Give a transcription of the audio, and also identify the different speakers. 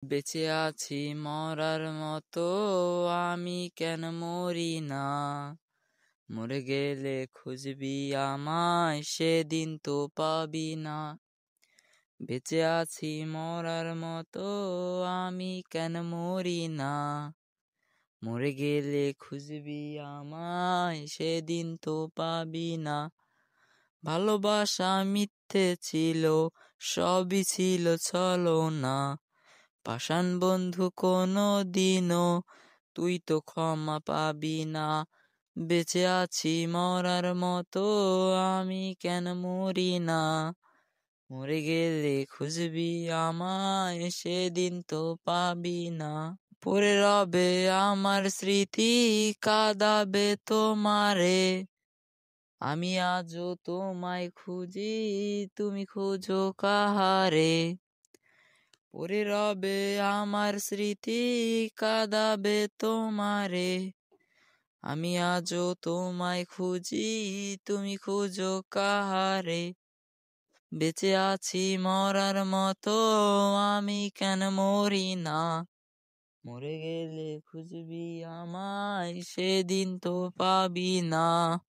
Speaker 1: বেঁচে আছি মরার মতো, আমি কেন মরি না? মরে গেলে খুঁজবি আমায়, সেদিন তো পাবি না। বেঁচে আছি মরার মতো, আমি কেন মরি না? মরে গেলে খুঁজবি আমায়, সেদিন তো পাবি না। ভালোবাসা মিথ্যে ছিল, সবই ছিল ছলনা। পাষাণ বন্ধু কোনো দিনও তুই তো ক্ষমা পাবি না। বেঁচে আছি মরার মতো, আমি কেন মরি না? মরে গেলে খুঁজবি আমায়, সেদিন তো পাবি না। পড়ে রবে আমার স্মৃতি, কাঁদাবে তোমারে। আমি আজও তোমায় খুঁজি, তুমি খুঁজো কাহারে? পড়ে রবে আমার স্মৃতি, কাঁদাবে তোমারে। আমি আজও তোমায় খুঁজি, তুমি খুঁজো কাহারে? বেঁচে আছি মরার মতো, আমি কেন মরি না? মরে গেলে খুঁজবি আমায়, সেদিন তো পাবি না।